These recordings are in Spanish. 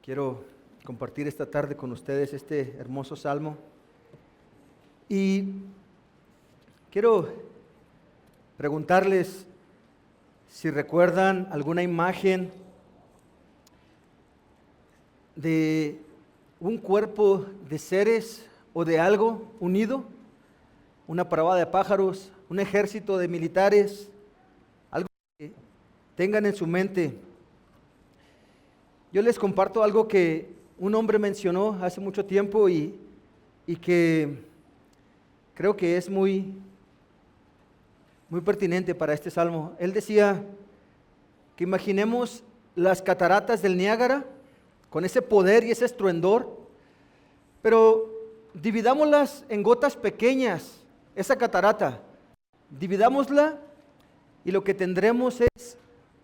Quiero compartir esta tarde con ustedes este hermoso salmo y quiero preguntarles si recuerdan alguna imagen de un cuerpo de seres o de algo unido, una parvada de pájaros, un ejército de militares, algo que tengan en su mente. Yo les comparto algo que un hombre mencionó hace mucho tiempo y que creo que es muy pertinente para este salmo. Él decía que imaginemos las cataratas del Niágara con ese poder y ese estruendor, pero dividámoslas en gotas pequeñas, esa catarata, dividámosla y lo que tendremos es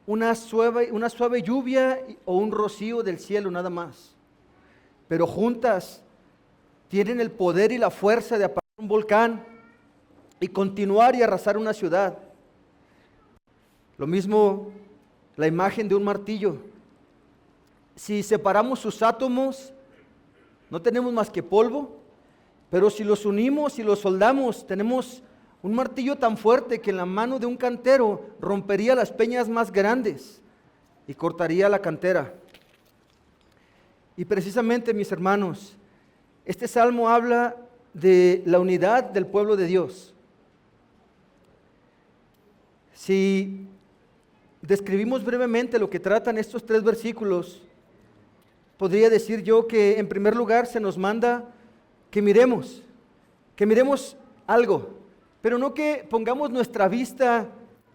una suave lluvia o un rocío del cielo nada más. Pero juntas tienen el poder y la fuerza de apagar un volcán y continuar y arrasar una ciudad. Lo mismo la imagen de un martillo. Si separamos sus átomos, no tenemos más que polvo, pero si los unimos y los soldamos, tenemos un martillo tan fuerte que en la mano de un cantero rompería las peñas más grandes y cortaría la cantera. Y precisamente, mis hermanos, este salmo habla de la unidad del pueblo de Dios. Si describimos brevemente lo que tratan estos 3 versículos, podría decir yo que en primer lugar se nos manda que miremos algo, pero no que pongamos nuestra vista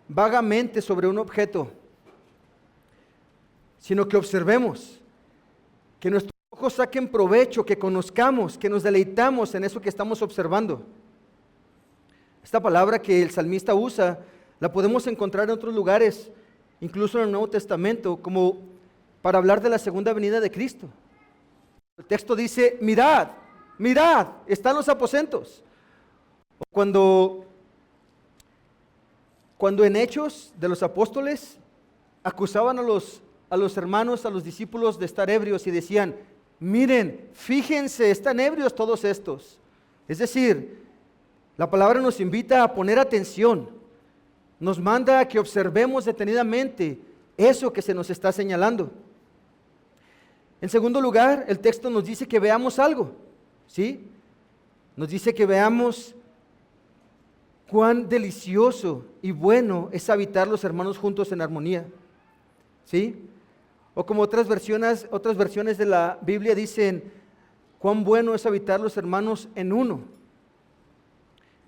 vagamente sobre un objeto, sino que observemos, que nuestros ojos saquen provecho, que conozcamos, que nos deleitamos en eso que estamos observando. Esta palabra que el salmista usa, la podemos encontrar en otros lugares, incluso en el Nuevo Testamento, como para hablar de la segunda venida de Cristo. El texto dice, mirad, están los aposentos. Cuando en Hechos de los Apóstoles acusaban a los hermanos, a los discípulos de estar ebrios y decían, miren, fíjense, están ebrios todos estos. Es decir, la palabra nos invita a poner atención, nos manda a que observemos detenidamente eso que se nos está señalando. En segundo lugar, el texto nos dice que veamos algo, ¿sí? Nos dice que veamos cuán delicioso y bueno es habitar los hermanos juntos en armonía, ¿sí? O como otras versiones de la Biblia dicen, cuán bueno es habitar los hermanos en uno.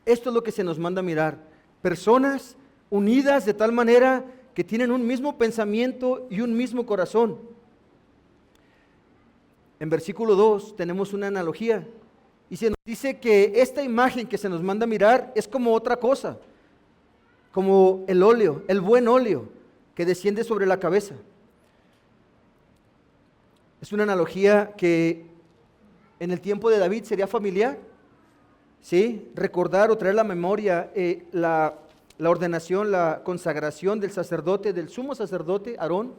Esto es lo que se nos manda a mirar, personas unidas de tal manera que tienen un mismo pensamiento y un mismo corazón. En versículo 2 tenemos una analogía y se nos dice que esta imagen que se nos manda a mirar es como otra cosa, como el óleo, el buen óleo que desciende sobre la cabeza. Es una analogía que en el tiempo de David sería familiar, ¿sí? Recordar o traer a la memoria la ordenación, la consagración del sacerdote, del sumo sacerdote Aarón,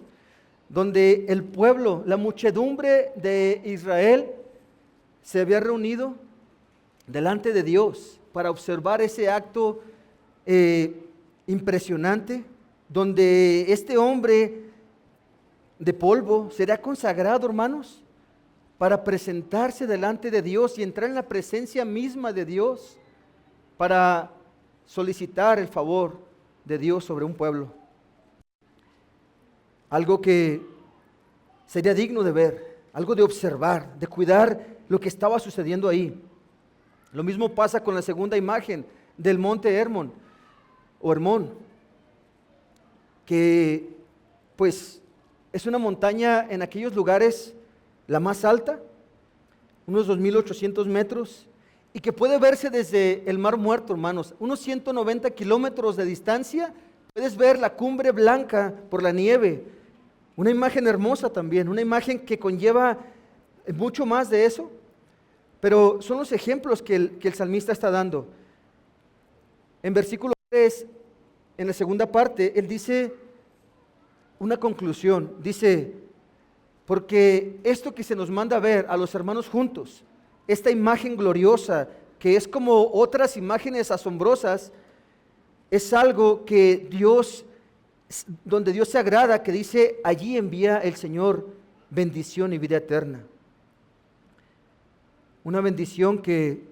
donde el pueblo, la muchedumbre de Israel se había reunido delante de Dios para observar ese acto impresionante, donde este hombre de polvo será consagrado, hermanos, para presentarse delante de Dios y entrar en la presencia misma de Dios para solicitar el favor de Dios sobre un pueblo. Algo que sería digno de ver, algo de observar, de cuidar lo que estaba sucediendo ahí. Lo mismo pasa con la segunda imagen del monte Hermón, o Hermón, que pues es una montaña en aquellos lugares la más alta, unos 2,800 metros, y que puede verse desde el Mar Muerto, hermanos, unos 190 kilómetros de distancia, puedes ver la cumbre blanca por la nieve. Una imagen hermosa también, una imagen que conlleva mucho más de eso, pero son los ejemplos que el salmista está dando. En versículo 3, en la segunda parte, él dice una conclusión, dice, porque esto que se nos manda a ver a los hermanos juntos, esta imagen gloriosa, que es como otras imágenes asombrosas, es algo que Dios, donde Dios se agrada, que dice, allí envía el Señor bendición y vida eterna. Una bendición que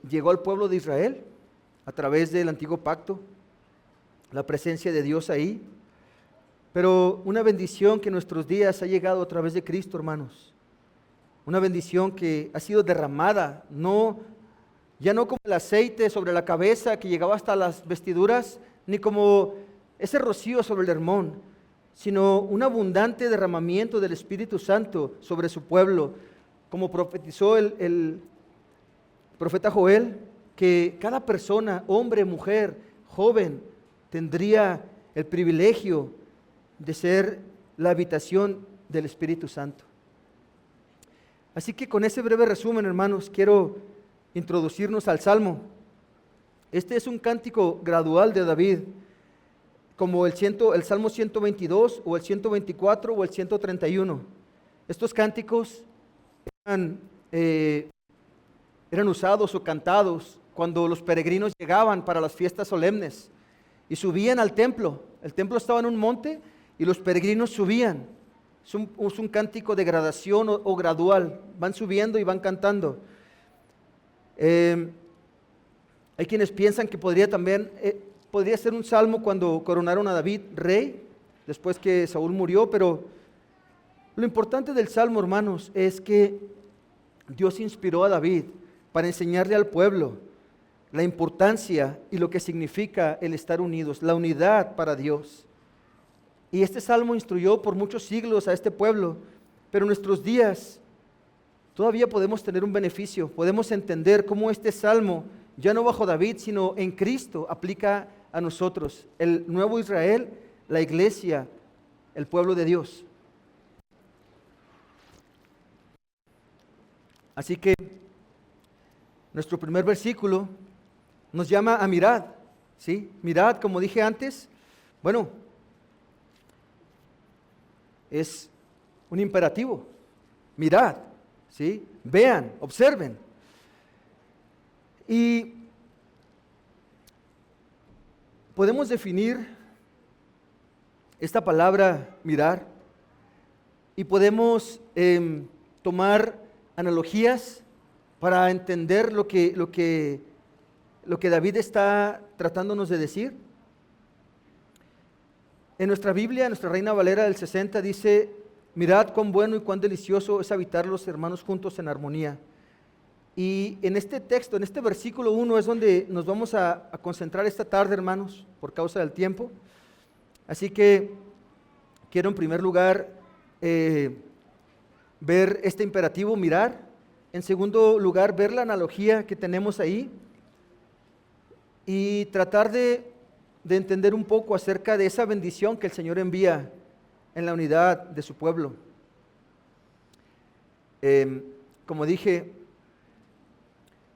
llegó al pueblo de Israel a través del antiguo pacto, la presencia de Dios ahí, pero una bendición que en nuestros días ha llegado a través de Cristo, hermanos. Una bendición que ha sido derramada, ya no como el aceite sobre la cabeza que llegaba hasta las vestiduras, ni como ese rocío sobre el Hermón, sino un abundante derramamiento del Espíritu Santo sobre su pueblo, como profetizó el profeta Joel, que cada persona, hombre, mujer, joven, tendría el privilegio de ser la habitación del Espíritu Santo. Así que con ese breve resumen, hermanos, quiero introducirnos al Salmo. Este es un cántico gradual de David, como el Salmo 122 o el 124 o el 131. Estos cánticos eran usados o cantados cuando los peregrinos llegaban para las fiestas solemnes y subían al templo. El templo estaba en un monte y los peregrinos subían. Es un cántico de gradación o gradual. Van subiendo y van cantando. Hay quienes piensan que podría ser un salmo cuando coronaron a David rey, después que Saúl murió, pero lo importante del salmo, hermanos, es que Dios inspiró a David para enseñarle al pueblo la importancia y lo que significa el estar unidos, la unidad para Dios. Y este salmo instruyó por muchos siglos a este pueblo, pero en nuestros días todavía podemos tener un beneficio, podemos entender cómo este salmo, ya no bajo David, sino en Cristo, aplica a nosotros, el nuevo Israel, la iglesia, el pueblo de Dios. Así que nuestro primer versículo nos llama a mirad, ¿sí? Mirad, como dije antes, bueno, es un imperativo. Mirad, ¿sí? Vean, observen. Y podemos definir esta palabra mirar y podemos tomar analogías para entender lo que David está tratándonos de decir. En nuestra Biblia, nuestra Reina Valera del 60 dice, mirad cuán bueno y cuán delicioso es habitar los hermanos juntos en armonía. Y en este texto, en este versículo 1 es donde nos vamos a concentrar esta tarde, hermanos, por causa del tiempo. Así que quiero en primer lugar ver este imperativo, mirar. En segundo lugar, ver la analogía que tenemos ahí y tratar de entender un poco acerca de esa bendición que el Señor envía en la unidad de su pueblo. Como dije,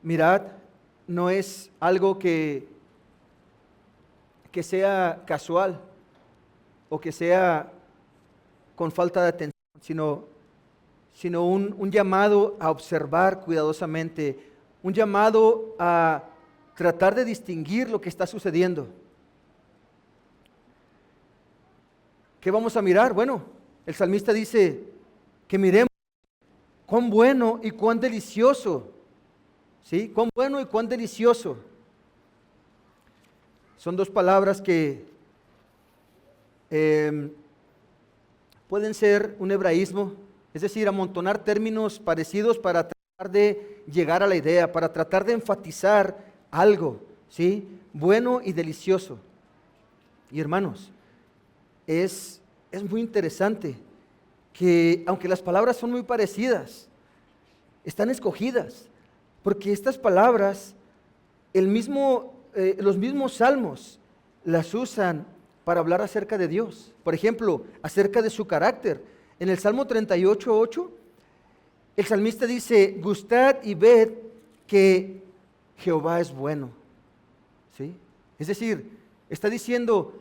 mirad no es algo que sea casual o que sea con falta de atención, sino un llamado a observar cuidadosamente, un llamado a tratar de distinguir lo que está sucediendo. ¿Qué vamos a mirar? Bueno, el salmista dice que miremos cuán bueno y cuán delicioso, ¿sí? Cuán bueno y cuán delicioso. Son dos palabras que pueden ser un hebraísmo, es decir, amontonar términos parecidos para tratar de llegar a la idea, para tratar de enfatizar algo, ¿sí? Bueno y delicioso. Y hermanos, es muy interesante que aunque las palabras son muy parecidas, están escogidas, porque estas palabras, los mismos salmos las usan para hablar acerca de Dios. Por ejemplo, acerca de su carácter. En el Salmo 38:8, el salmista dice, gustad y ved que Jehová es bueno. ¿Sí? Es decir, está diciendo,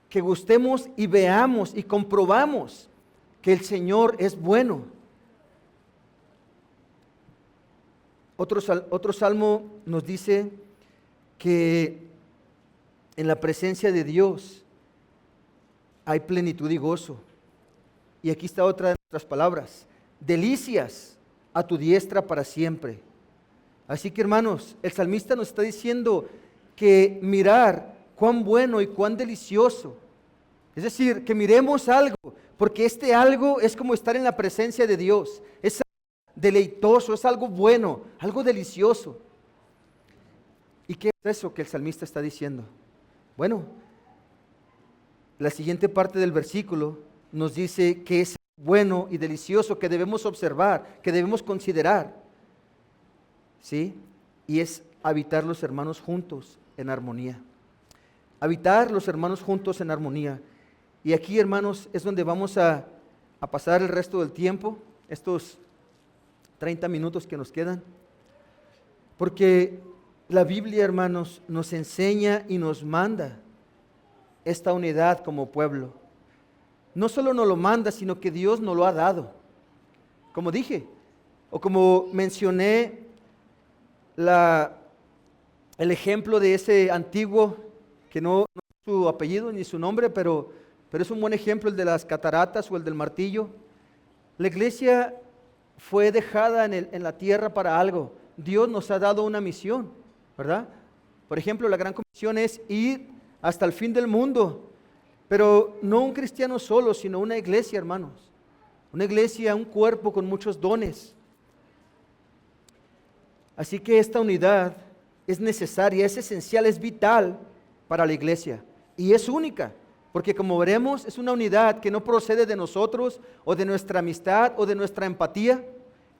que gustemos y veamos y comprobamos que el Señor es bueno. Otro salmo nos dice que en la presencia de Dios hay plenitud y gozo. Y aquí está otra de nuestras palabras: delicias a tu diestra para siempre. Así que, hermanos, el salmista nos está diciendo que mirar cuán bueno y cuán delicioso, es decir, que miremos algo, porque este algo es como estar en la presencia de Dios, es algo deleitoso, es algo bueno, algo delicioso. ¿Y qué es eso que el salmista está diciendo? Bueno, la siguiente parte del versículo nos dice que es bueno y delicioso, que debemos observar, que debemos considerar, ¿sí? Y es habitar los hermanos juntos en armonía. Habitar los hermanos juntos en armonía. Y aquí, hermanos, es donde vamos a pasar el resto del tiempo, estos 30 minutos que nos quedan. Porque la Biblia, hermanos, nos enseña y nos manda esta unidad como pueblo. No solo nos lo manda, sino que Dios nos lo ha dado. Como dije, o como mencioné, el ejemplo de ese antiguo, que no es su apellido ni su nombre, pero es un buen ejemplo, el de las cataratas o el del martillo. La iglesia fue dejada en la tierra para algo. Dios nos ha dado una misión, ¿verdad? Por ejemplo, la gran comisión es ir hasta el fin del mundo, pero no un cristiano solo, sino una iglesia, hermanos. Una iglesia, un cuerpo con muchos dones. Así que esta unidad es necesaria, es esencial, es vital para la iglesia. Y es única, porque como veremos, es una unidad que no procede de nosotros o de nuestra amistad o de nuestra empatía.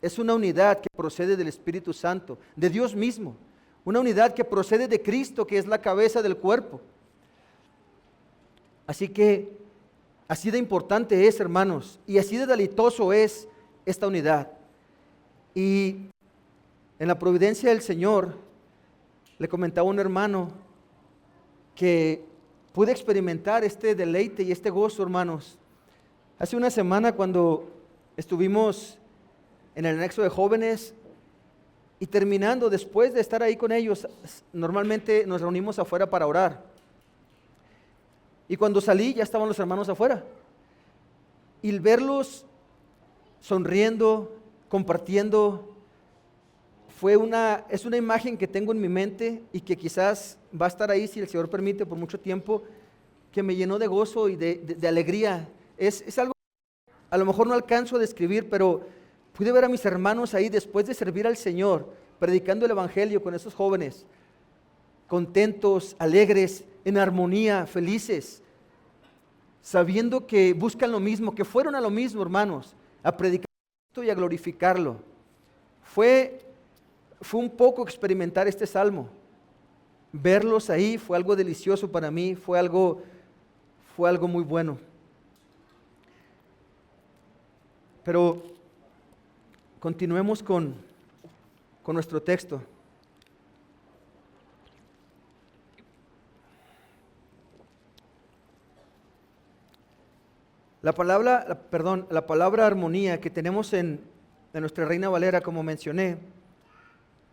Es una unidad que procede del Espíritu Santo, de Dios mismo. Una unidad que procede de Cristo, que es la cabeza del cuerpo. Así que, así de importante es, hermanos, y así de deleitoso es esta unidad. Y en la providencia del Señor, le comentaba a un hermano que pude experimentar este deleite y este gozo, hermanos. Hace una semana, cuando estuvimos en el anexo de jóvenes y terminando, después de estar ahí con ellos, normalmente nos reunimos afuera para orar. Y cuando salí ya estaban los hermanos afuera. Y el verlos sonriendo, compartiendo, es una imagen que tengo en mi mente y que quizás va a estar ahí, si el Señor permite, por mucho tiempo, que me llenó de gozo y de alegría. Es algo que a lo mejor no alcanzo a describir, pero pude ver a mis hermanos ahí después de servir al Señor, predicando el Evangelio con esos jóvenes, contentos, alegres, en armonía, felices, sabiendo que buscan lo mismo, que fueron a lo mismo, hermanos, a predicar esto y a glorificarlo. Fue un poco experimentar este salmo. Verlos ahí fue algo delicioso para mí, fue algo muy bueno. Pero continuemos con nuestro texto. La palabra armonía que tenemos en nuestra Reina Valera, como mencioné,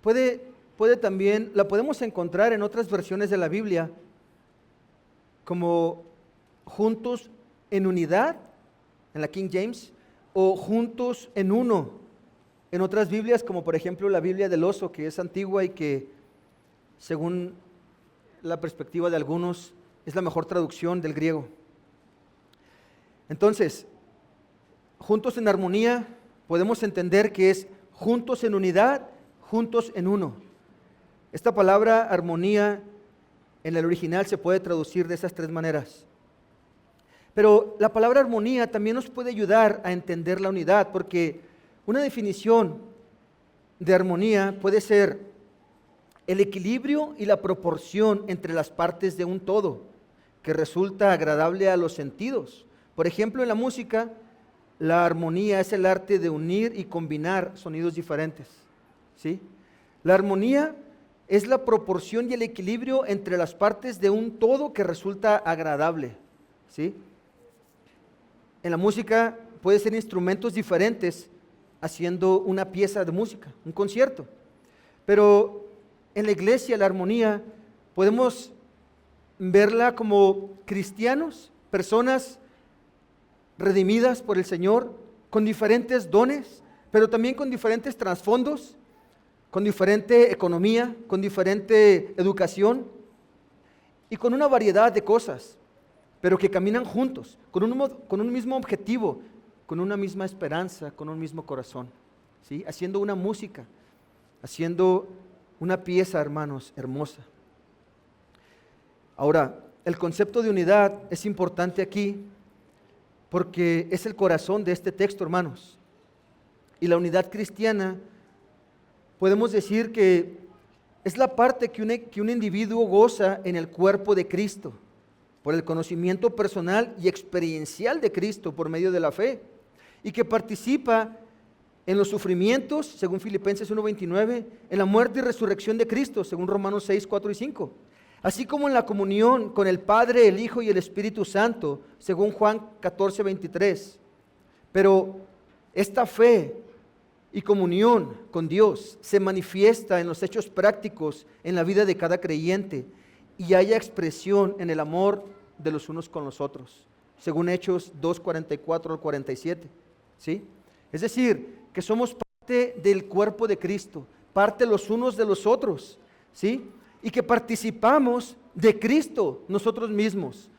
puede también, la podemos encontrar en otras versiones de la Biblia, como juntos en unidad, en la King James, o juntos en uno, en otras Biblias, como por ejemplo la Biblia del Oso, que es antigua y que, según la perspectiva de algunos, es la mejor traducción del griego. Entonces, juntos en armonía, podemos entender que es juntos en unidad, juntos en uno. Esta palabra armonía en el original se puede traducir de esas tres maneras. Pero la palabra armonía también nos puede ayudar a entender la unidad, porque una definición de armonía puede ser el equilibrio y la proporción entre las partes de un todo, que resulta agradable a los sentidos. Por ejemplo, en la música, la armonía es el arte de unir y combinar sonidos diferentes, ¿sí? La armonía es la proporción y el equilibrio entre las partes de un todo que resulta agradable. ¿sí? En la música puede ser instrumentos diferentes haciendo una pieza de música, un concierto. Pero en la iglesia, la armonía, podemos verla como cristianos, personas redimidas por el Señor, con diferentes dones, pero también con diferentes trasfondos, con diferente economía, con diferente educación y con una variedad de cosas, pero que caminan juntos, con un mismo objetivo, con una misma esperanza, con un mismo corazón, ¿sí? Haciendo una música, haciendo una pieza, hermanos, hermosa. Ahora, el concepto de unidad es importante aquí porque es el corazón de este texto, hermanos. Y la unidad cristiana, podemos decir que es la parte que un individuo goza en el cuerpo de Cristo, por el conocimiento personal y experiencial de Cristo por medio de la fe, y que participa en los sufrimientos, según Filipenses 1:29, en la muerte y resurrección de Cristo, según Romanos 6:4 y 5, así como en la comunión con el Padre, el Hijo y el Espíritu Santo, según Juan 14:23. Pero esta fe y comunión con Dios se manifiesta en los hechos prácticos en la vida de cada creyente y haya expresión en el amor de los unos con los otros, según Hechos 2:44-47, ¿sí? Es decir, que somos parte del cuerpo de Cristo, parte los unos de los otros, ¿sí? Y que participamos de Cristo nosotros mismos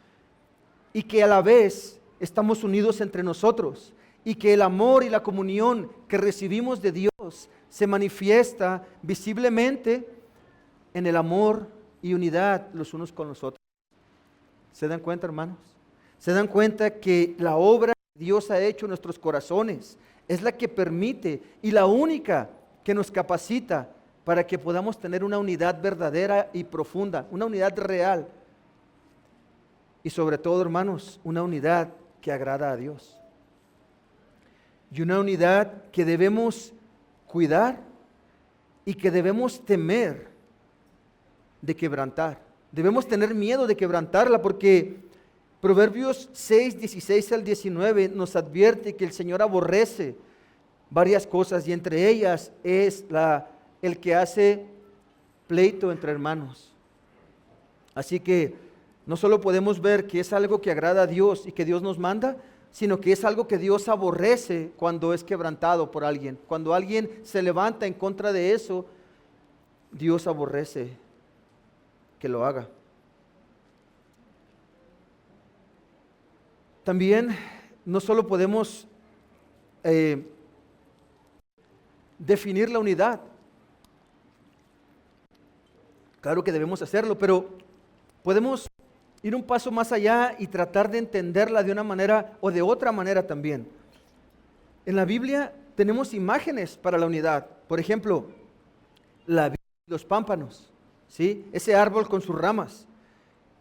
y que a la vez estamos unidos entre nosotros y que el amor y la comunión que recibimos de Dios se manifiesta visiblemente en el amor y unidad los unos con los otros. ¿Se dan cuenta, hermanos? ¿Se dan cuenta que la obra que Dios ha hecho en nuestros corazones es la que permite y la única que nos capacita para que podamos tener una unidad verdadera y profunda, una unidad real y sobre todo, hermanos, una unidad que agrada a Dios y una unidad que debemos cuidar y que debemos temer de quebrantar? Debemos tener miedo de quebrantarla porque Proverbios 6:16-19 nos advierte que el Señor aborrece varias cosas y entre ellas es el que hace pleito entre hermanos. Así que no solo podemos ver que es algo que agrada a Dios y que Dios nos manda, sino que es algo que Dios aborrece cuando es quebrantado por alguien. Cuando alguien se levanta en contra de eso, Dios aborrece que lo haga. También no solo podemos definir la unidad, claro que debemos hacerlo, pero podemos ir un paso más allá y tratar de entenderla de una manera o de otra manera también. En la Biblia tenemos imágenes para la unidad. Por ejemplo, la vid y los pámpanos, ¿sí? Ese árbol con sus ramas.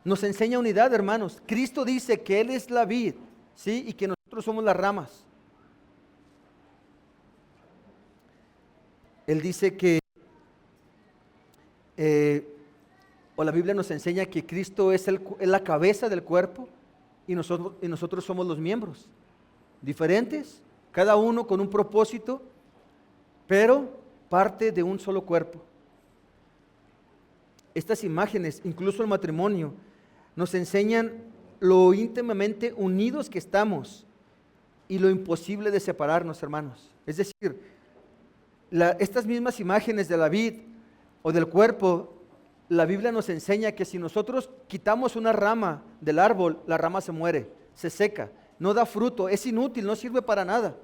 Nos enseña unidad, hermanos. Cristo dice que Él es la vid, ¿sí? Y que nosotros somos las ramas. Él dice que la Biblia nos enseña que Cristo es la cabeza del cuerpo y nosotros somos los miembros, diferentes, cada uno con un propósito, pero parte de un solo cuerpo. Estas imágenes, incluso el matrimonio, nos enseñan lo íntimamente unidos que estamos y lo imposible de separarnos, hermanos. Es decir, estas mismas imágenes de la vid o del cuerpo, la Biblia nos enseña que si nosotros quitamos una rama del árbol, la rama se muere, se seca, no da fruto, es inútil, no sirve para nada.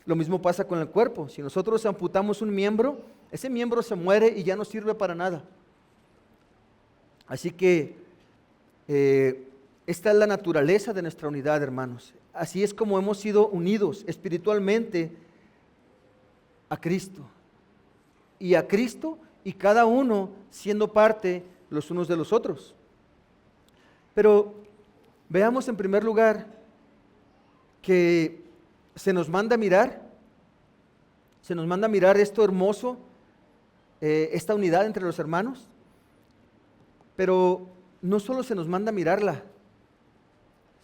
Lo mismo pasa con el cuerpo. Si nosotros amputamos un miembro, ese miembro se muere y ya no sirve para nada. Así que esta es la naturaleza de nuestra unidad, hermanos. Así es como hemos sido unidos espiritualmente a Cristo. Y a Cristo y cada uno siendo parte los unos de los otros. Pero veamos en primer lugar que se nos manda mirar esto hermoso, esta unidad entre los hermanos, pero no solo se nos manda mirarla,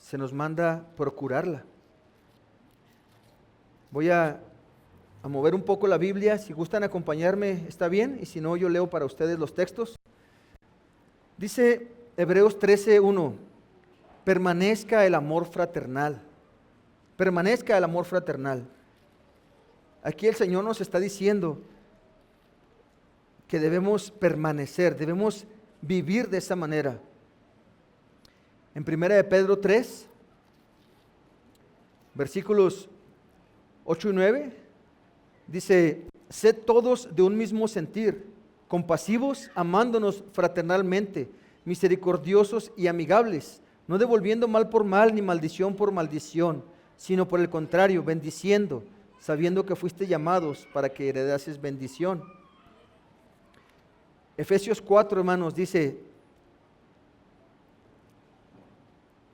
se nos manda procurarla. Voy a mover un poco la Biblia. Si gustan acompañarme, está bien, y si no, yo leo para ustedes los textos. Dice Hebreos 13:1, permanezca el amor fraternal. Permanezca el amor fraternal. Aquí el Señor nos está diciendo que debemos permanecer, debemos vivir de esa manera. En 1 de Pedro 3, versículos 8 y 9, dice, sed todos de un mismo sentir, compasivos, amándonos fraternalmente, misericordiosos y amigables, no devolviendo mal por mal ni maldición por maldición, sino por el contrario, bendiciendo, sabiendo que fuiste llamados para que heredases bendición. Efesios 4, hermanos, dice,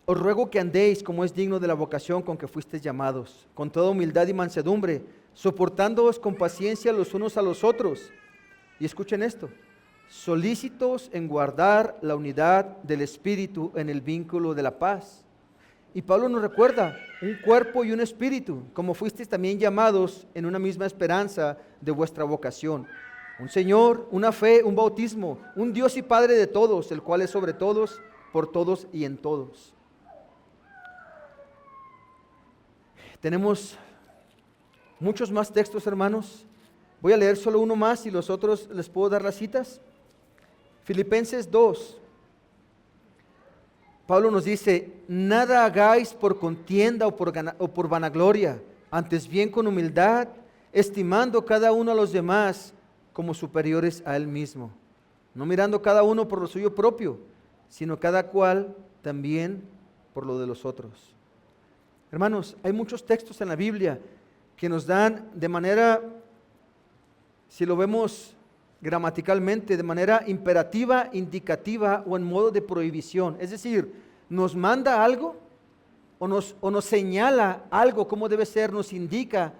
os ruego que andéis como es digno de la vocación con que fuisteis llamados, con toda humildad y mansedumbre, soportándoos con paciencia los unos a los otros. Y escuchen esto, solícitos en guardar la unidad del Espíritu en el vínculo de la paz. Y Pablo nos recuerda, un cuerpo y un espíritu, como fuisteis también llamados en una misma esperanza de vuestra vocación. Un Señor, una fe, un bautismo, un Dios y Padre de todos, el cual es sobre todos, por todos y en todos. Tenemos muchos más textos, hermanos. Voy a leer solo uno más y los otros les puedo dar las citas. Filipenses 2. Pablo nos dice, nada hagáis por contienda o por vanagloria, antes bien con humildad, estimando cada uno a los demás como superiores a él mismo, no mirando cada uno por lo suyo propio, sino cada cual también por lo de los otros. Hermanos, hay muchos textos en la Biblia que nos dan de manera, si lo vemos gramaticalmente, de manera imperativa, indicativa o en modo de prohibición. Es decir, nos manda algo o nos señala algo, cómo debe ser, nos indica,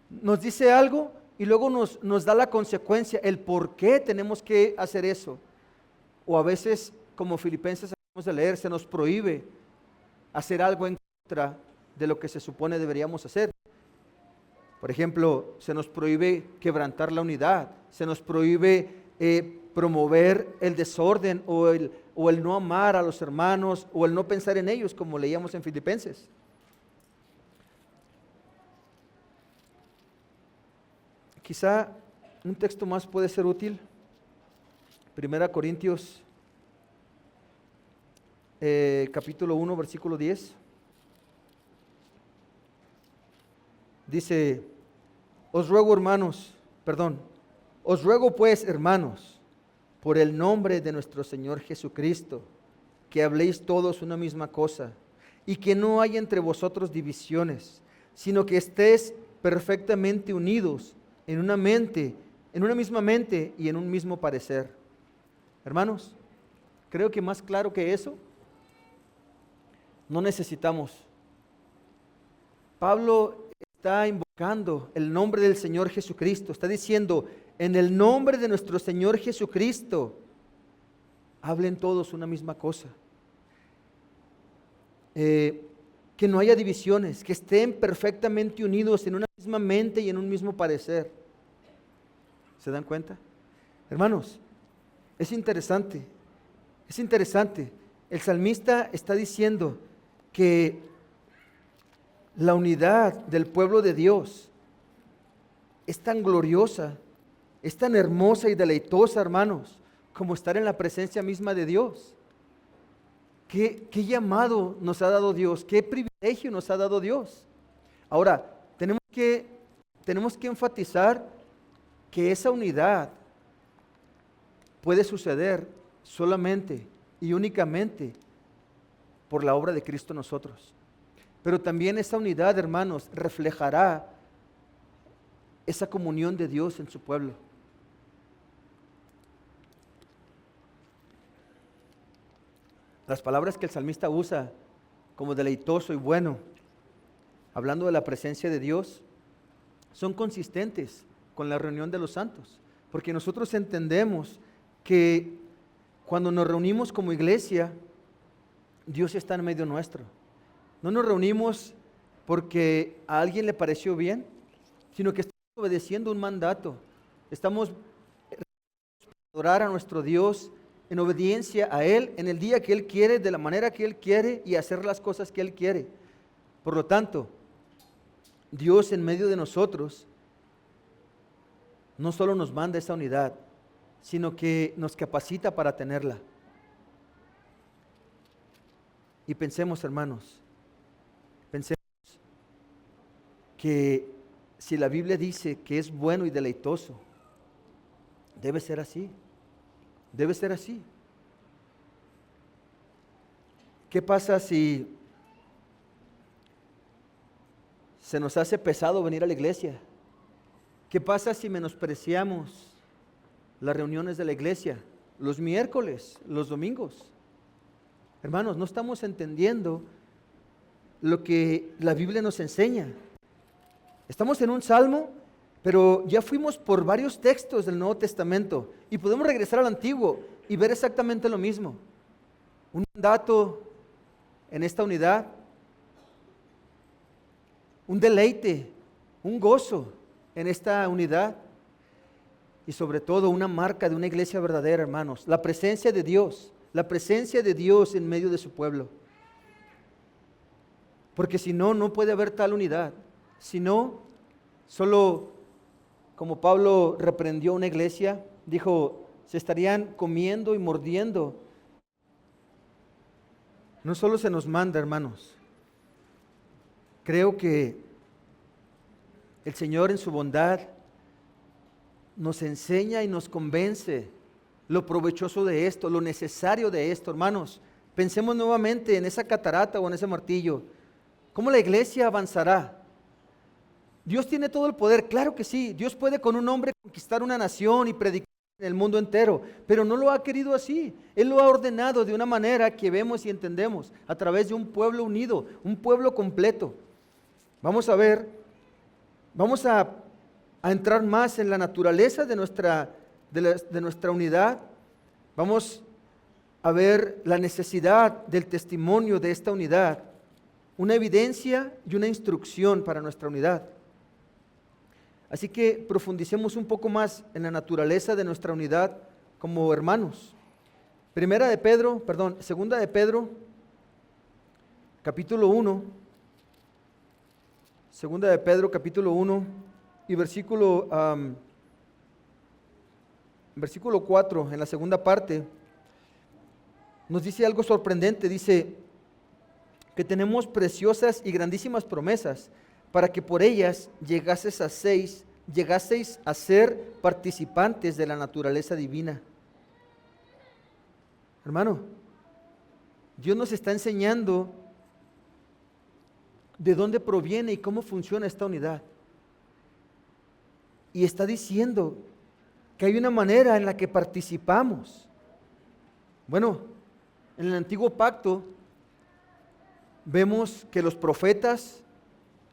nos dice algo y luego nos da la consecuencia, el por qué tenemos que hacer eso. O a veces, como Filipenses acabamos de leer, se nos prohíbe hacer algo en contra de lo que se supone deberíamos hacer. Por ejemplo, se nos prohíbe quebrantar la unidad, se nos prohíbe promover el desorden o el no amar a los hermanos o el no pensar en ellos, como leíamos en Filipenses. Quizá un texto más puede ser útil. 1 Corintios capítulo 1, versículo 10. Dice, os ruego pues, hermanos, por el nombre de nuestro Señor Jesucristo, que habléis todos una misma cosa, y que no haya entre vosotros divisiones, sino que estéis perfectamente unidos en una misma mente y en un mismo parecer. Hermanos, creo que más claro que eso, no necesitamos. Pablo está invocando el nombre del Señor Jesucristo, está diciendo, en el nombre de nuestro Señor Jesucristo, hablen todos una misma cosa. Que no haya divisiones, que estén perfectamente unidos en una misma mente y en un mismo parecer. ¿Se dan cuenta? Hermanos, es interesante. El salmista está diciendo que la unidad del pueblo de Dios es tan gloriosa, es tan hermosa y deleitosa, hermanos, como estar en la presencia misma de Dios. ¿Qué llamado nos ha dado Dios? ¿Qué privilegio nos ha dado Dios? Ahora, tenemos que enfatizar que esa unidad puede suceder solamente y únicamente por la obra de Cristo en nosotros. Pero también esa unidad, hermanos, reflejará esa comunión de Dios en su pueblo. Las palabras que el salmista usa como deleitoso y bueno, hablando de la presencia de Dios, son consistentes con la reunión de los santos, porque nosotros entendemos que cuando nos reunimos como iglesia, Dios está en medio nuestro. No nos reunimos porque a alguien le pareció bien, sino que estamos obedeciendo un mandato. Estamos adorar a nuestro Dios en obediencia a Él, en el día que Él quiere, de la manera que Él quiere y hacer las cosas que Él quiere. Por lo tanto, Dios en medio de nosotros no solo nos manda esa unidad, sino que nos capacita para tenerla. Y pensemos, hermanos, pensemos que si la Biblia dice que es bueno y deleitoso, debe ser así. Debe ser así. ¿Qué pasa si se nos hace pesado venir a la iglesia? ¿Qué pasa si menospreciamos las reuniones de la iglesia, los miércoles, los domingos? Hermanos, no estamos entendiendo lo que la Biblia nos enseña. Estamos en un salmo, pero ya fuimos por varios textos del Nuevo Testamento y podemos regresar al Antiguo y ver exactamente lo mismo. Un mandato en esta unidad, un deleite, un gozo en esta unidad y sobre todo una marca de una iglesia verdadera, hermanos, la presencia de Dios en medio de su pueblo. Porque si no, no puede haber tal unidad. Si no, solo como Pablo reprendió una iglesia, dijo, se estarían comiendo y mordiendo. No solo se nos manda, hermanos. Creo que el Señor en su bondad nos enseña y nos convence lo provechoso de esto, lo necesario de esto, hermanos. Pensemos nuevamente en esa catarata o en ese martillo. ¿Cómo la iglesia avanzará? Dios tiene todo el poder, claro que sí. Dios puede con un hombre conquistar una nación y predicar en el mundo entero, pero no lo ha querido así. Él lo ha ordenado de una manera que vemos y entendemos, a través de un pueblo unido, un pueblo completo. Vamos a ver, vamos a entrar más en la naturaleza de nuestra unidad. Vamos a ver la necesidad del testimonio de esta unidad, una evidencia y una instrucción para nuestra unidad. Así que profundicemos un poco más en la naturaleza de nuestra unidad como hermanos. Segunda de Pedro, capítulo 1. Segunda de Pedro, capítulo 1 y versículo 4, en la segunda parte, nos dice algo sorprendente. Dice que tenemos preciosas y grandísimas promesas, para que por ellas llegaseis a ser participantes de la naturaleza divina. Hermano, Dios nos está enseñando de dónde proviene y cómo funciona esta unidad. Y está diciendo que hay una manera en la que participamos. Bueno, en el antiguo pacto vemos que los profetas,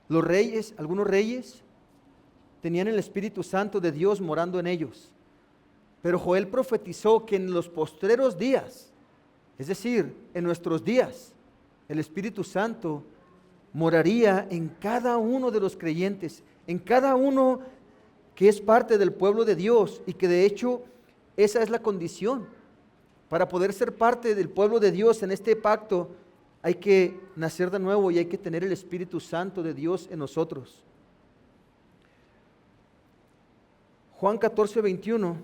los reyes, algunos reyes, tenían el Espíritu Santo de Dios morando en ellos. Pero Joel profetizó que en los postreros días, es decir, en nuestros días, el Espíritu Santo moraría en cada uno de los creyentes, en cada uno que es parte del pueblo de Dios, y que de hecho esa es la condición. Para poder ser parte del pueblo de Dios en este pacto, hay que nacer de nuevo y hay que tener el Espíritu Santo de Dios en nosotros. Juan 14, 21.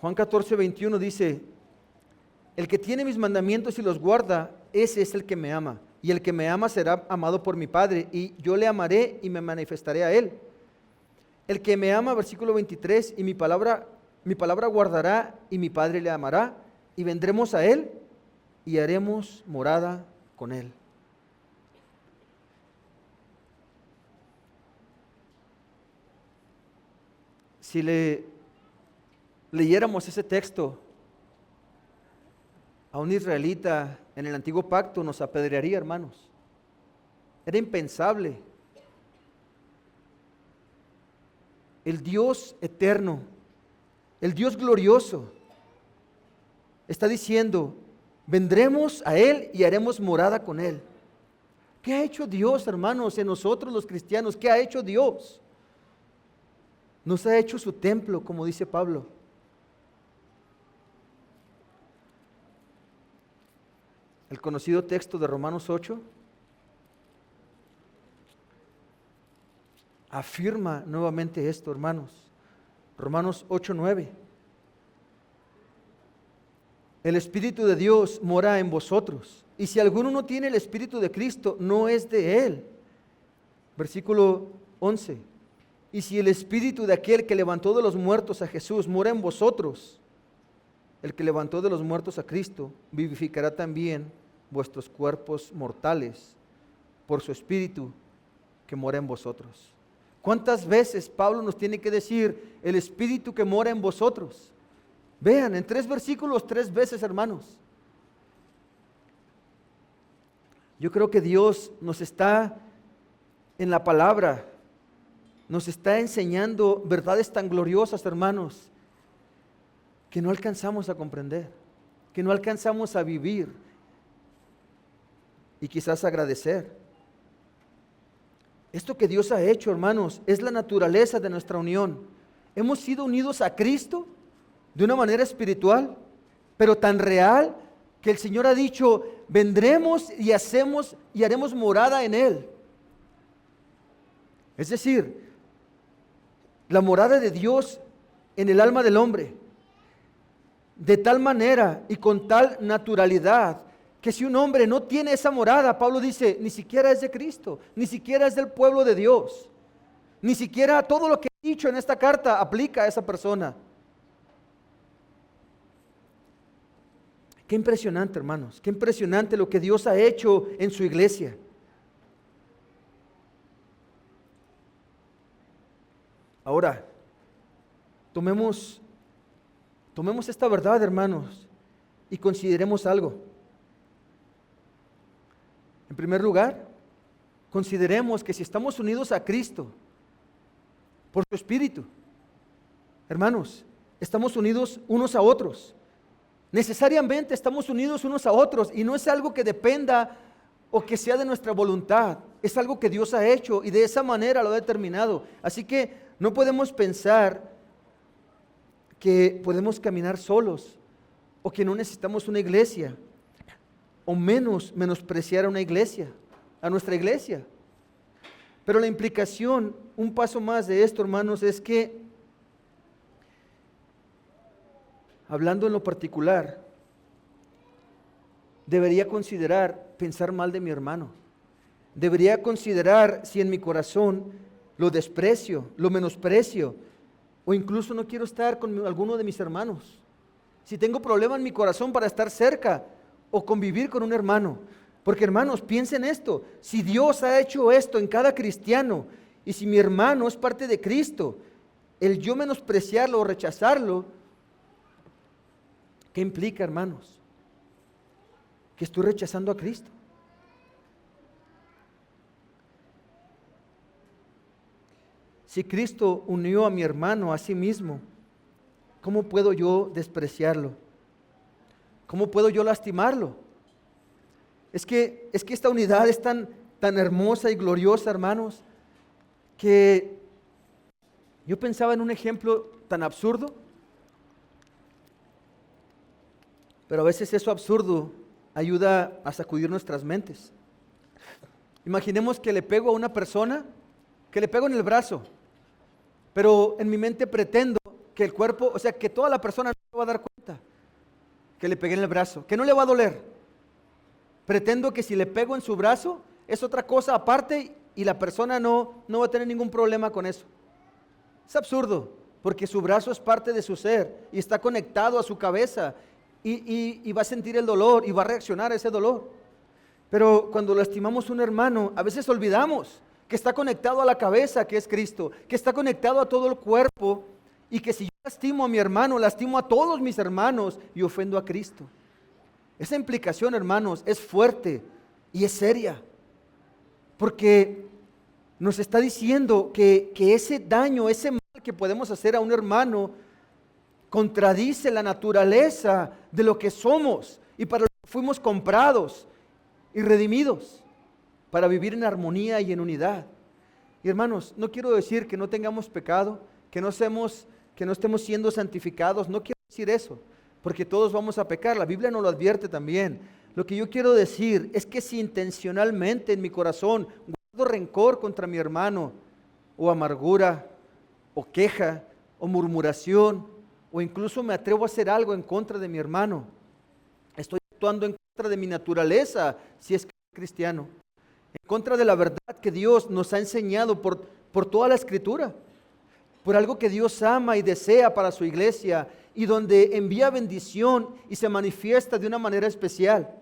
Juan 14, 21 dice, el que tiene mis mandamientos y los guarda, ese es el que me ama. Y el que me ama será amado por mi Padre, y yo le amaré y me manifestaré a él. El que me ama, versículo 23, y mi palabra guardará, y mi Padre le amará, y vendremos a él, y haremos morada con él. Si leyéramos ese texto a un israelita en el antiguo pacto, nos apedrearía, hermanos. Era impensable. El Dios eterno, el Dios glorioso, está diciendo, vendremos a Él y haremos morada con Él. ¿Qué ha hecho Dios, hermanos, en nosotros los cristianos? ¿Qué ha hecho Dios? Nos ha hecho su templo, como dice Pablo. El conocido texto de Romanos 8 afirma nuevamente esto, hermanos. Romanos 8:9. El Espíritu de Dios mora en vosotros, y si alguno no tiene el Espíritu de Cristo, no es de Él. Versículo 11. Y si el Espíritu de aquel que levantó de los muertos a Jesús mora en vosotros, el que levantó de los muertos a Cristo vivificará también vuestros cuerpos mortales por su Espíritu que mora en vosotros. ¿Cuántas veces Pablo nos tiene que decir el Espíritu que mora en vosotros? Vean, en 3 versículos, 3 veces, hermanos. Yo creo que Dios nos está en la palabra, nos está enseñando verdades tan gloriosas, hermanos, que no alcanzamos a comprender, que no alcanzamos a vivir y quizás agradecer. Esto que Dios ha hecho, hermanos, es la naturaleza de nuestra unión. Hemos sido unidos a Cristo de una manera espiritual, pero tan real que el Señor ha dicho, vendremos y haremos morada en Él. Es decir, la morada de Dios en el alma del hombre, de tal manera y con tal naturalidad, que si un hombre no tiene esa morada, Pablo dice, ni siquiera es de Cristo, ni siquiera es del pueblo de Dios, ni siquiera todo lo que he dicho en esta carta aplica a esa persona. Qué impresionante, hermanos, qué impresionante lo que Dios ha hecho en su iglesia. Ahora, tomemos esta verdad, hermanos, y consideremos algo. En primer lugar, consideremos que si estamos unidos a Cristo por su Espíritu, hermanos, estamos unidos unos a otros. Necesariamente estamos unidos unos a otros y no es algo que dependa o que sea de nuestra voluntad. Es algo que Dios ha hecho y de esa manera lo ha determinado. Así que no podemos pensar que podemos caminar solos o que no necesitamos una iglesia o menospreciar a una iglesia, a nuestra iglesia. Pero la implicación, un paso más de esto, hermanos, es que hablando en lo particular, debería considerar pensar mal de mi hermano. Debería considerar si en mi corazón lo desprecio, lo menosprecio, o incluso no quiero estar con alguno de mis hermanos. Si tengo problema en mi corazón para estar cerca o convivir con un hermano. Porque, hermanos, piensen esto, si Dios ha hecho esto en cada cristiano, y si mi hermano es parte de Cristo, el yo menospreciarlo o rechazarlo, ¿qué implica, hermanos? Que estoy rechazando a Cristo. Si Cristo unió a mi hermano a sí mismo, ¿cómo puedo yo despreciarlo? ¿Cómo puedo yo lastimarlo? Es que esta unidad es tan hermosa y gloriosa, hermanos, que yo pensaba en un ejemplo tan absurdo, pero a veces eso absurdo ayuda a sacudir nuestras mentes. Imaginemos que le pego a una persona, que le pego en el brazo, pero en mi mente pretendo que el cuerpo, o sea, que toda la persona no se va a dar cuenta que le pegué en el brazo, que no le va a doler. Pretendo que si le pego en su brazo es otra cosa aparte y la persona no va a tener ningún problema con eso. Es absurdo, porque su brazo es parte de su ser y está conectado a su cabeza y va a sentir el dolor y va a reaccionar a ese dolor. Pero cuando lastimamos a un hermano, a veces olvidamos que está conectado a la cabeza, que es Cristo, que está conectado a todo el cuerpo, y que si yo lastimo a mi hermano, lastimo a todos mis hermanos y ofendo a Cristo. Esa implicación, hermanos, es fuerte y es seria, porque nos está diciendo que ese daño, ese mal que podemos hacer a un hermano, contradice la naturaleza de lo que somos y para lo que fuimos comprados y redimidos, para vivir en armonía y en unidad. Y hermanos, no quiero decir que no tengamos pecado, que no estemos siendo santificados, no quiero decir eso, porque todos vamos a pecar, la Biblia nos lo advierte también. Lo que yo quiero decir es que si intencionalmente en mi corazón guardo rencor contra mi hermano, o amargura, o queja, o murmuración, o incluso me atrevo a hacer algo en contra de mi hermano, estoy actuando en contra de mi naturaleza, si es cristiano, en contra de la verdad que Dios nos ha enseñado por toda la Escritura, por algo que Dios ama y desea para su iglesia y donde envía bendición y se manifiesta de una manera especial.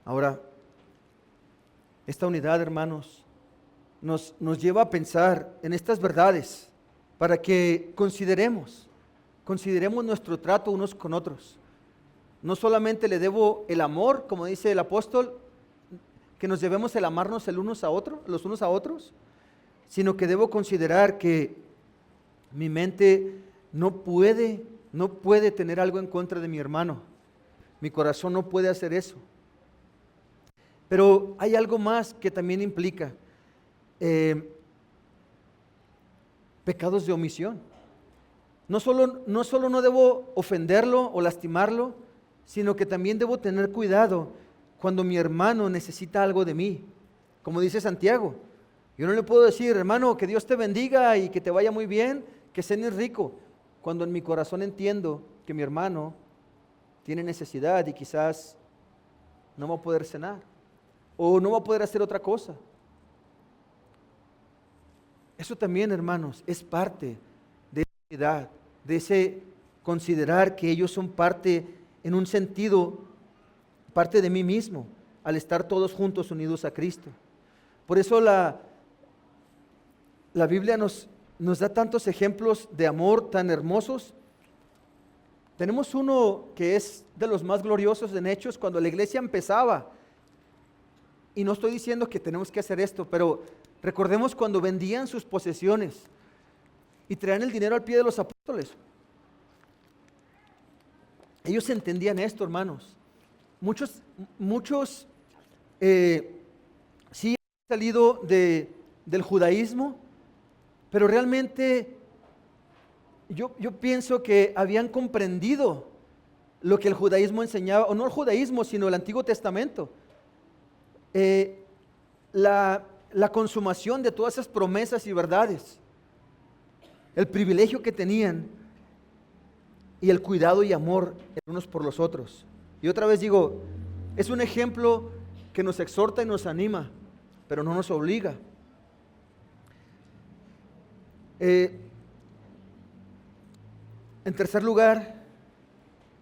Ahora, esta unidad, hermanos, nos lleva a pensar en estas verdades para que consideremos nuestro trato unos con otros. No solamente le debo el amor, como dice el apóstol, que nos debemos el amarnos los unos a otros, sino que debo considerar que mi mente no puede tener algo en contra de mi hermano. Mi corazón no puede hacer eso. Pero hay algo más que también implica pecados de omisión. No solo no debo ofenderlo o lastimarlo, sino que también debo tener cuidado cuando mi hermano necesita algo de mí. Como dice Santiago, yo no le puedo decir, hermano, que Dios te bendiga y que te vaya muy bien, que cenes rico, cuando en mi corazón entiendo que mi hermano tiene necesidad y quizás no va a poder cenar o no va a poder hacer otra cosa. Eso también, hermanos, es parte de esa unidad, de ese considerar que ellos son parte, en un sentido, parte de mí mismo, al estar todos juntos unidos a Cristo. Por eso la Biblia nos da tantos ejemplos de amor tan hermosos. Tenemos uno que es de los más gloriosos en Hechos, cuando la iglesia empezaba. Y no estoy diciendo que tenemos que hacer esto, pero recordemos cuando vendían sus posesiones y traían el dinero al pie de los apóstoles. Ellos entendían esto, hermanos. Muchos sí han salido del judaísmo, pero realmente yo pienso que habían comprendido lo que el judaísmo enseñaba, o no el judaísmo, sino el Antiguo Testamento. La consumación de todas esas promesas y verdades, el privilegio que tenían y el cuidado y amor unos por los otros. Y otra vez digo, es un ejemplo que nos exhorta y nos anima, pero no nos obliga. En tercer lugar,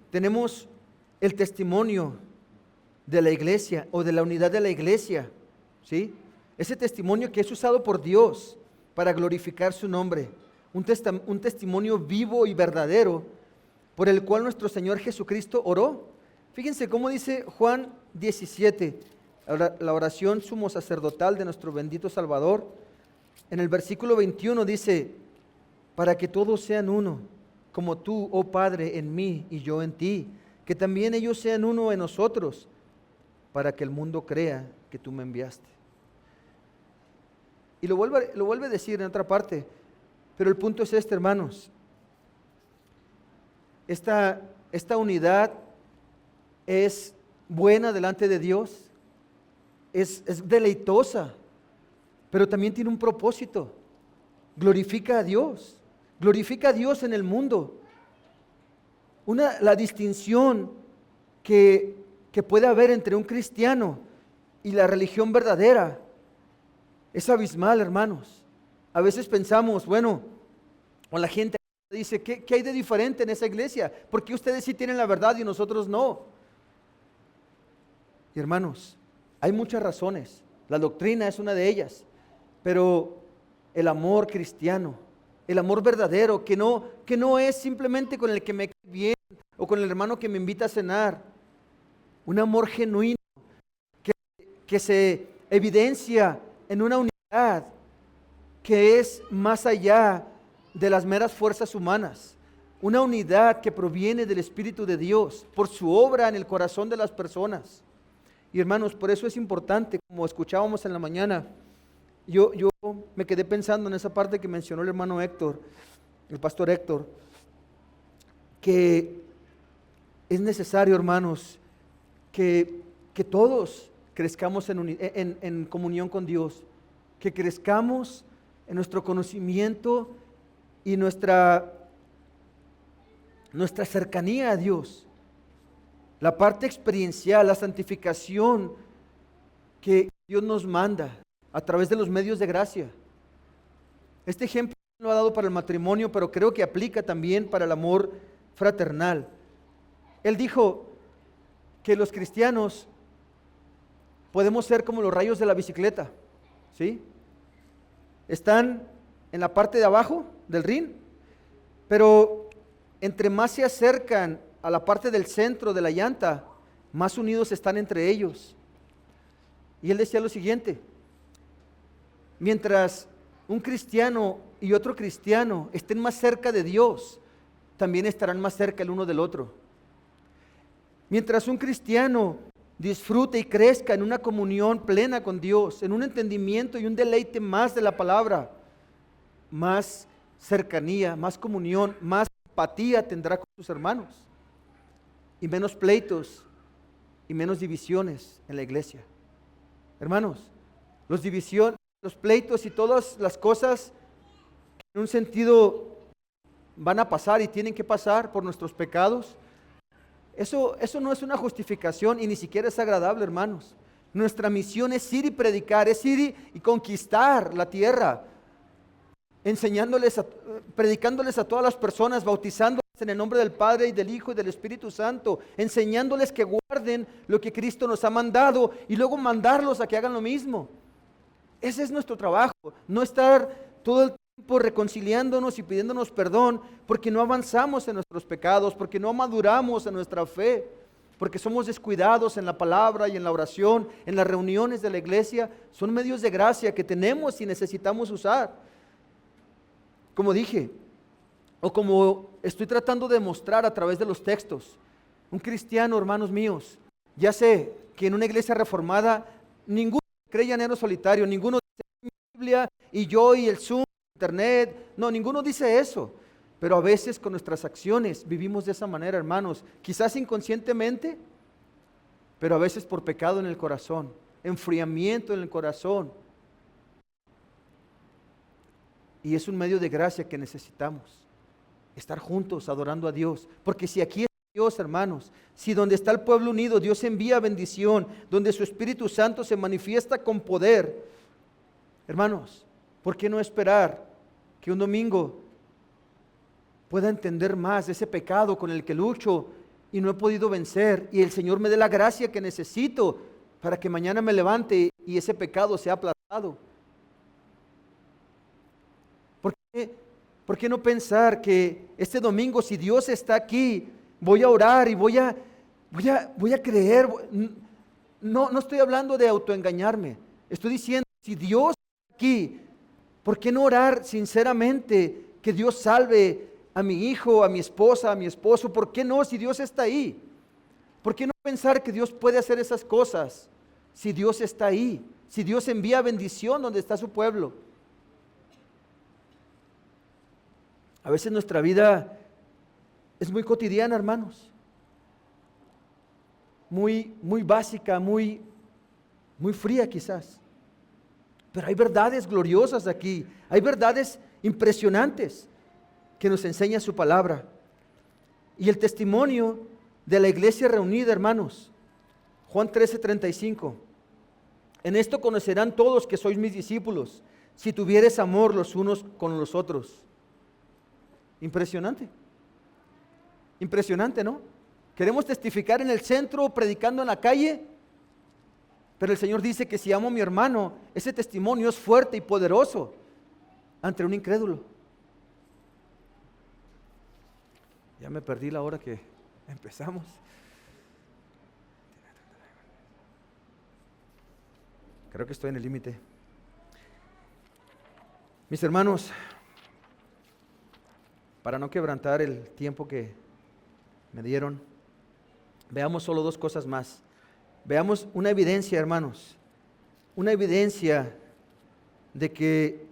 tenemos el testimonio de la iglesia o de la unidad de la iglesia, ¿sí? Ese testimonio que es usado por Dios para glorificar su nombre, un testimonio vivo y verdadero por el cual nuestro Señor Jesucristo oró. Fíjense cómo dice Juan 17, la oración sumo sacerdotal de nuestro bendito Salvador. En el versículo 21 dice, para que todos sean uno, como tú, oh Padre, en mí y yo en ti, que también ellos sean uno en nosotros, para que el mundo crea que tú me enviaste. Y lo vuelve a decir en otra parte, pero el punto es este, hermanos. Esta unidad es buena delante de Dios, es deleitosa, pero también tiene un propósito. Glorifica a Dios en el mundo. La distinción que puede haber entre un cristiano y la religión verdadera es abismal, hermanos. A veces pensamos, bueno, o la gente dice, ¿qué hay de diferente en esa iglesia? ¿Por qué ustedes sí tienen la verdad y nosotros no? Y hermanos, hay muchas razones. La doctrina es una de ellas. Pero el amor cristiano, el amor verdadero, que no es simplemente con el que me cae bien o con el hermano que me invita a cenar. Un amor genuino que se evidencia en una unidad que es más allá de las meras fuerzas humanas. Una unidad que proviene del Espíritu de Dios por su obra en el corazón de las personas. Y hermanos, por eso es importante, como escuchábamos en la mañana, yo me quedé pensando en esa parte que mencionó el hermano Héctor, el pastor Héctor, que es necesario, hermanos, que todos crezcamos en comunión con Dios, que crezcamos en nuestro conocimiento y nuestra cercanía a Dios. La parte experiencial, la santificación que Dios nos manda a través de los medios de gracia. Este ejemplo lo ha dado para el matrimonio, pero creo que aplica también para el amor fraternal. Él dijo que los cristianos podemos ser como los rayos de la bicicleta, ¿sí? Están en la parte de abajo del rin, pero entre más se acercan a la parte del centro de la llanta, más unidos están entre ellos. Y él decía lo siguiente: mientras un cristiano y otro cristiano estén más cerca de Dios, también estarán más cerca el uno del otro. Mientras un cristiano disfrute y crezca en una comunión plena con Dios, en un entendimiento y un deleite más de la palabra, más cercanía, más comunión, más empatía tendrá con sus hermanos, y menos pleitos y menos divisiones en la iglesia. Hermanos, los pleitos y todas las cosas en un sentido van a pasar y tienen que pasar por nuestros pecados. Eso no es una justificación y ni siquiera es agradable, hermanos. Nuestra misión es ir y predicar, es ir y conquistar la tierra, predicándoles a todas las personas, bautizándoles en el nombre del Padre y del Hijo y del Espíritu Santo, enseñándoles que guarden lo que Cristo nos ha mandado y luego mandarlos a que hagan lo mismo. Ese es nuestro trabajo, no estar todo el tiempo reconciliándonos y pidiéndonos perdón porque no avanzamos en nuestros pecados, porque no maduramos en nuestra fe, porque somos descuidados en la palabra y en la oración, en las reuniones de la iglesia. Son medios de gracia que tenemos y necesitamos usar. Como dije, o como estoy tratando de mostrar a través de los textos, un cristiano, hermanos míos, ya sé que en una iglesia reformada ninguno cree llanero solitario, ninguno dice Biblia y yo y el Zoom, internet, no, ninguno dice eso, pero a veces con nuestras acciones vivimos de esa manera, hermanos, quizás inconscientemente, pero a veces por pecado en el corazón, enfriamiento en el corazón. Y es un medio de gracia que necesitamos, estar juntos adorando a Dios, porque si aquí está Dios, hermanos, si donde está el pueblo unido Dios envía bendición, donde su Espíritu Santo se manifiesta con poder, hermanos, ¿por qué no esperar que un domingo pueda entender más de ese pecado con el que lucho y no he podido vencer, y el Señor me dé la gracia que necesito para que mañana me levante y ese pecado sea aplastado? ¿Por qué no pensar que este domingo, si Dios está aquí, voy a orar y voy a creer? No estoy hablando de autoengañarme. Estoy diciendo, si Dios está aquí, ¿por qué no orar sinceramente que Dios salve a mi hijo, a mi esposa, a mi esposo? ¿Por qué no, si Dios está ahí? ¿Por qué no pensar que Dios puede hacer esas cosas si Dios está ahí? Si Dios envía bendición donde está su pueblo. A veces nuestra vida es muy cotidiana, hermanos, muy básica, muy fría quizás, pero hay verdades gloriosas aquí, hay verdades impresionantes que nos enseña su palabra. Y el testimonio de la iglesia reunida, hermanos, Juan 13:35, en esto conocerán todos que sois mis discípulos, si tuvieres amor los unos con los otros. Impresionante, ¿no? Queremos testificar en el centro, predicando en la calle, pero el Señor dice que si amo a mi hermano, ese testimonio es fuerte y poderoso. ante un incrédulo. Ya me perdí la hora que empezamos. Creo que estoy en el límite. Mis hermanos, para no quebrantar el tiempo que me dieron, veamos solo dos cosas más. Veamos una evidencia, hermanos, una evidencia de que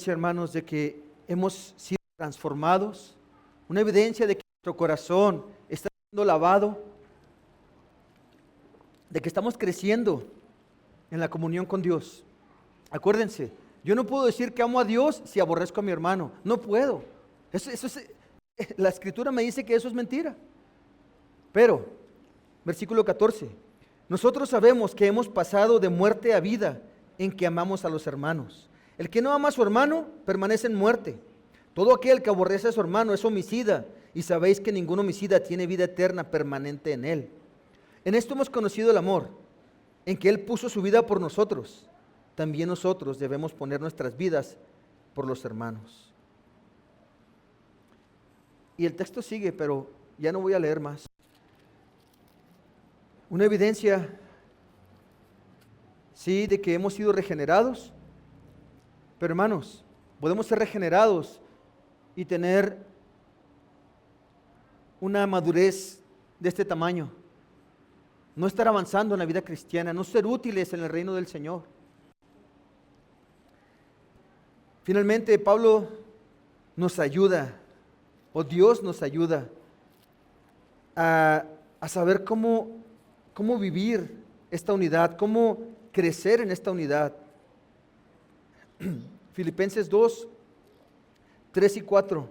hermanos, de que hemos sido transformados, una evidencia de que nuestro corazón está siendo lavado, de que estamos creciendo en la comunión con Dios. Acuérdense, yo no puedo decir que amo a Dios si aborrezco a mi hermano. No puedo. La Escritura me dice que eso es mentira. Pero, versículo 14, nosotros sabemos que hemos pasado de muerte a vida en que amamos a los hermanos. El que no ama a su hermano permanece en muerte. Todo aquel que aborrece a su hermano es homicida, y sabéis que ningún homicida tiene vida eterna permanente en él. En esto hemos conocido el amor, en que Él puso su vida por nosotros. También nosotros debemos poner nuestras vidas por los hermanos. Y el texto sigue, pero ya no voy a leer más. Una evidencia, sí, de que hemos sido regenerados. Pero hermanos, podemos ser regenerados y tener una madurez de este tamaño. No estar avanzando en la vida cristiana, no ser útiles en el reino del Señor. Finalmente, Pablo nos ayuda, o Dios nos ayuda a saber cómo vivir esta unidad, cómo crecer en esta unidad. Filipenses 2, 3 y 4.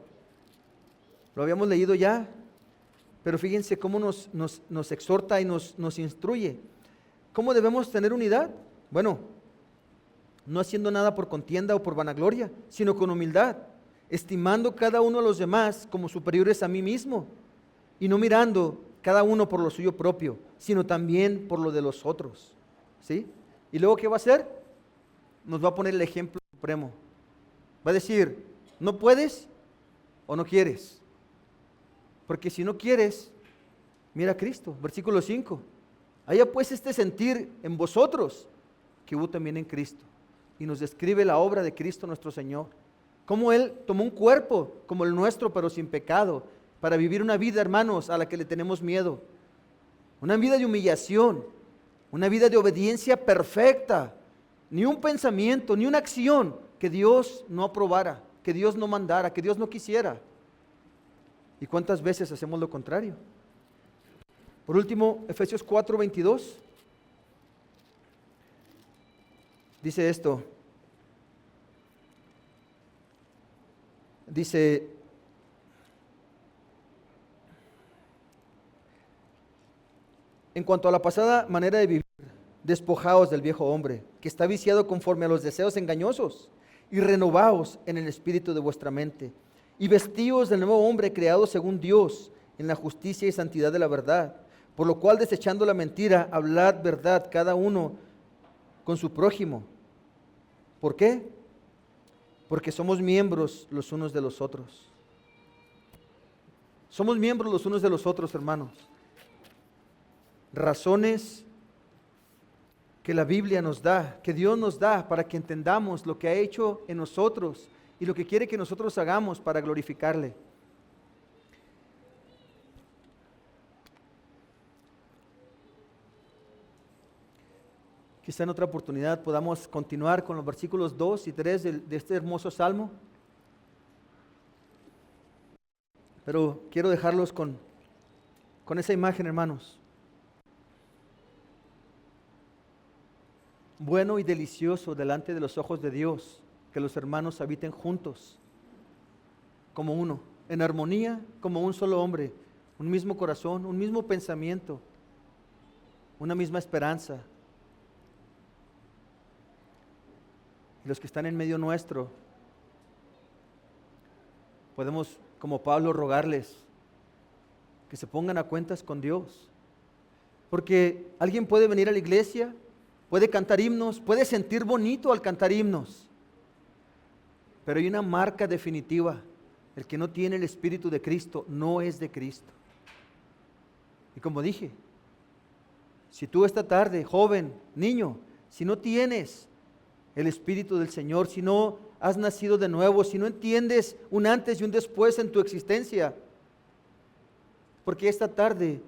Lo habíamos leído ya, pero fíjense cómo nos exhorta y nos instruye. ¿Cómo debemos tener unidad? Bueno, no haciendo nada por contienda o por vanagloria, sino con humildad, estimando cada uno a los demás como superiores a mí mismo, y no mirando cada uno por lo suyo propio, sino también por lo de los otros. ¿Sí? ¿Y luego qué va a hacer? Nos va a poner el ejemplo supremo. Va a decir, ¿no puedes o no quieres? Porque si no quieres, mira a Cristo, versículo 5. Haya pues este sentir en vosotros que hubo también en Cristo. Y nos describe la obra de Cristo nuestro Señor. Cómo Él tomó un cuerpo como el nuestro, pero sin pecado, para vivir una vida, hermanos, a la que le tenemos miedo. Una vida de humillación, una vida de obediencia perfecta. Ni un pensamiento, ni una acción que Dios no aprobara, que Dios no mandara, que Dios no quisiera. ¿Y cuántas veces hacemos lo contrario? Por último, Efesios 4:22 dice esto. Dice, en cuanto a la pasada manera de vivir, despojaos del viejo hombre, que está viciado conforme a los deseos engañosos, y renovaos en el espíritu de vuestra mente, y vestíos del nuevo hombre creado según Dios, en la justicia y santidad de la verdad. Por lo cual, desechando la mentira, hablad verdad cada uno con su prójimo. ¿Por qué? Porque somos miembros los unos de los otros. Somos miembros los unos de los otros, hermanos. Razones que la Biblia nos da, que Dios nos da para que entendamos lo que ha hecho en nosotros y lo que quiere que nosotros hagamos para glorificarle. Quizá en otra oportunidad podamos continuar con los versículos 2 y 3 de este hermoso salmo. Pero quiero dejarlos con esa imagen, hermanos. Bueno y delicioso delante de los ojos de Dios que los hermanos habiten juntos, como uno, en armonía, como un solo hombre, un mismo corazón, un mismo pensamiento, una misma esperanza. Y los que están en medio nuestro, podemos como Pablo, rogarles que se pongan a cuentas con Dios. Porque alguien puede venir a la iglesia, puede cantar himnos, puede sentir bonito al cantar himnos, pero hay una marca definitiva: el que no tiene el Espíritu de Cristo no es de Cristo. Y como dije, si tú esta tarde, joven, niño, si no tienes el Espíritu del Señor, si no has nacido de nuevo, si no entiendes un antes y un después en tu existencia, porque esta tarde,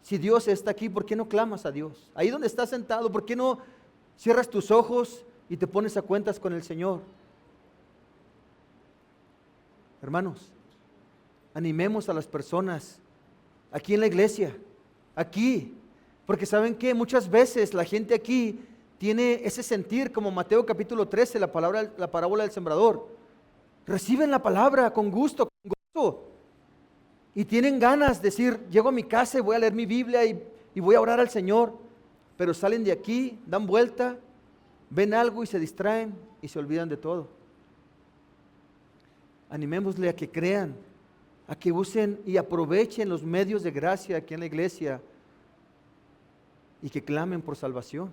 si Dios está aquí, ¿por qué no clamas a Dios? Ahí donde estás sentado, ¿por qué no cierras tus ojos y te pones a cuentas con el Señor? Hermanos, animemos a las personas aquí en la iglesia, aquí, porque ¿saben qué? Muchas veces la gente aquí tiene ese sentir como Mateo capítulo 13, la parábola del sembrador. Reciben la palabra con gusto, con gozo, y tienen ganas de decir: llego a mi casa y voy a leer mi Biblia y voy a orar al Señor, pero salen de aquí, dan vuelta, ven algo y se distraen y se olvidan de todo. Animémosle a que crean, a que usen y aprovechen los medios de gracia aquí en la iglesia y que clamen por salvación.